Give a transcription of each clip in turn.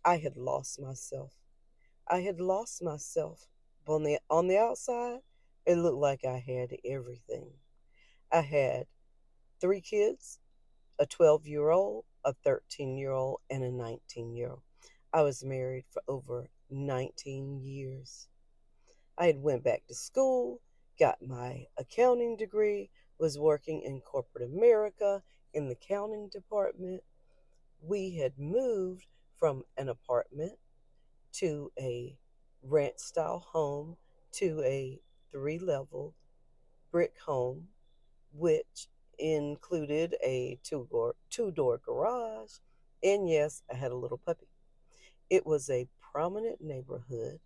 I had lost myself. I had lost myself. But on the outside, it looked like I had everything. I had three kids, a 12-year-old, a 13-year-old, and a 19-year-old. I was married for over 19 years. I had went back to school, got my accounting degree, was working in corporate America in the accounting department. We had moved from an apartment to a ranch style home to a three-level brick home, which included a two-door garage, and yes, I had a little puppy. It was a prominent neighborhood.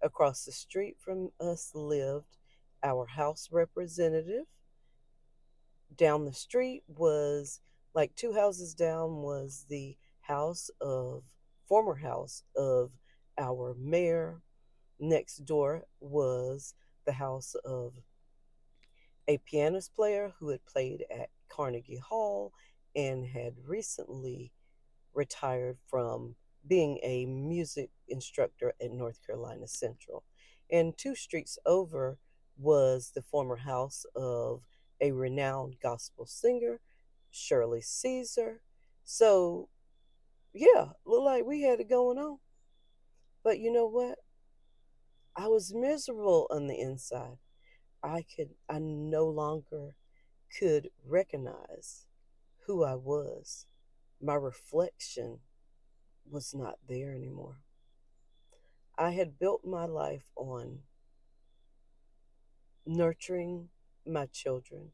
Across the street from us lived our House representative. Down the street was, like two houses down, was the house of, former house of our mayor. Next door was the house of a pianist player who had played at Carnegie Hall and had recently retired from being a music instructor at North Carolina Central. And two streets over was the former house of a renowned gospel singer, Shirley Caesar. So, yeah, looked like we had it going on. But you know what? I was miserable on the inside. I no longer could recognize who I was. My reflection was not there anymore. I had built my life on nurturing my children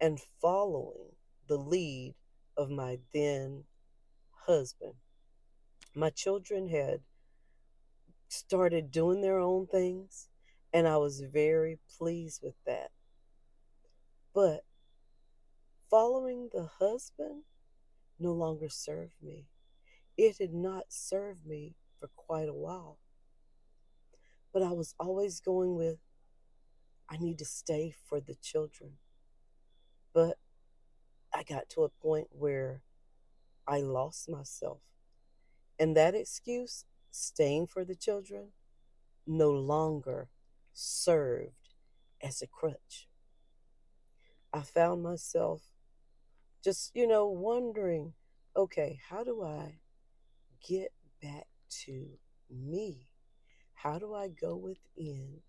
and following the lead of my then husband. My children had started doing their own things, and I was very pleased with that. But following the husband no longer served me. It had not served me for quite a while. But I was always going with, I need to stay for the children. But I got to a point where I lost myself. And that excuse, staying for the children, no longer served as a crutch. I found myself just, wondering, okay, how do I get back to me? How do I go within?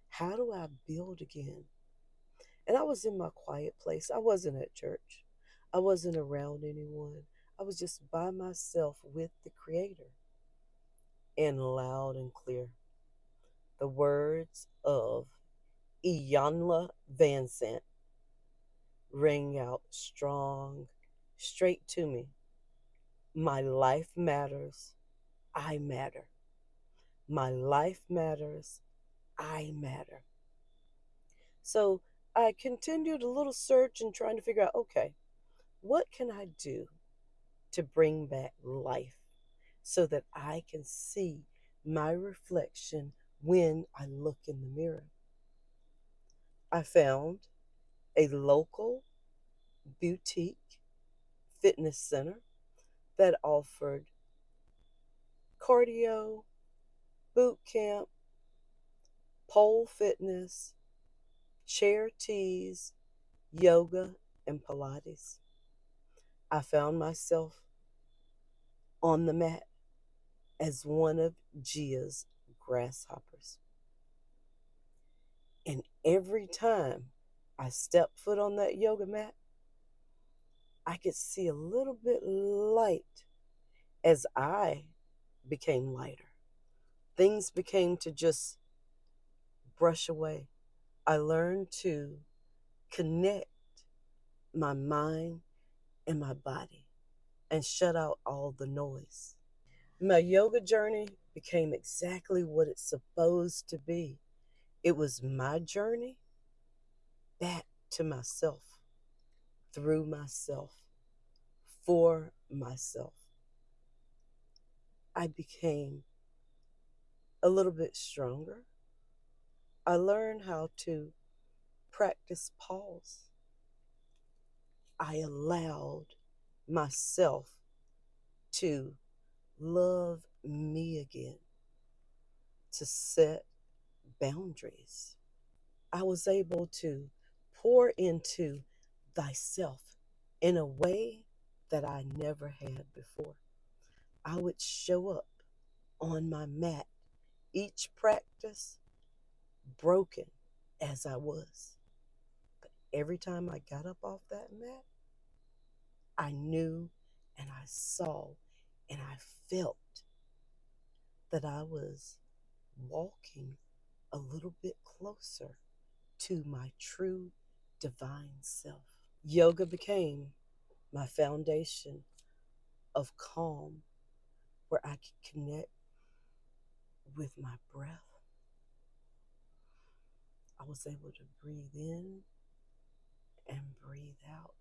How do I build again? And I was in my quiet place. I wasn't at church. I wasn't around anyone. I was just by myself with the Creator. And loud and clear, the words of Iyanla Van Sant rang out strong, straight to me. My life matters. I matter. My life matters. I matter. So I continued a little search and trying to figure out, okay, what can I do to bring back life so that I can see my reflection when I look in the mirror? I found a local boutique fitness center that offered cardio, boot camp, pole fitness, chair teas, yoga, and Pilates. I found myself on the mat as one of Gia's grasshoppers. And every time I stepped foot on that yoga mat, I could see a little bit light as I became lighter. Things became to just brush away. I learned to connect my mind and my body and shut out all the noise. My yoga journey became exactly what it's supposed to be. It was my journey back to myself, through myself, for myself. I became a little bit stronger. I learned how to practice pause. I allowed myself to love me again, to set boundaries. I was able to pour into thyself in a way that I never had before. I would show up on my mat each practice broken as I was. But every time I got up off that mat, I knew and I saw and I felt that I was walking a little bit closer to my true divine self. Yoga became my foundation of calm where I could connect with my breath. I was able to breathe in and breathe out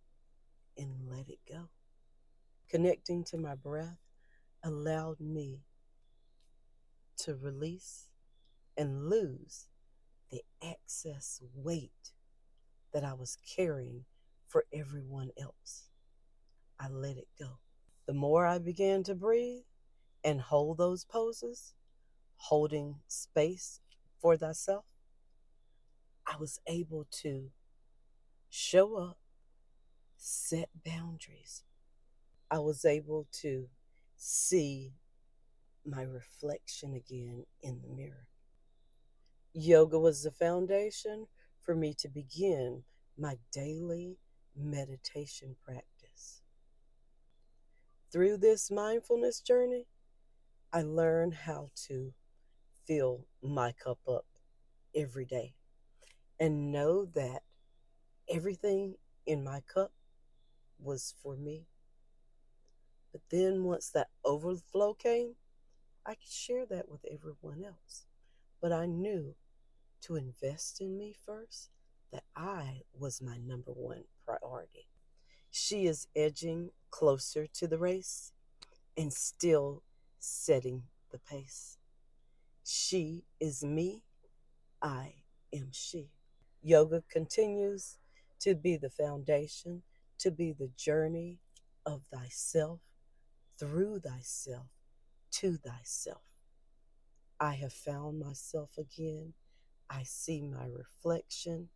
and let it go. Connecting to my breath allowed me to release and lose the excess weight that I was carrying for everyone else. I let it go. The more I began to breathe and hold those poses, holding space for thyself, I was able to show up, set boundaries. I was able to see my reflection again in the mirror. Yoga was the foundation for me to begin my daily meditation practice. Through this mindfulness journey, I learned how to fill my cup up every day and know that everything in my cup was for me. But then once that overflow came, I could share that with everyone else. But I knew to invest in me first, that I was my number one priority. She is edging closer to the race and still setting the pace. She is me, I am she. Yoga continues to be the foundation, to be the journey of thyself, through thyself, to thyself. I have found myself again. I see my reflection.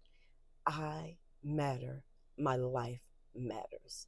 I matter. My life matters.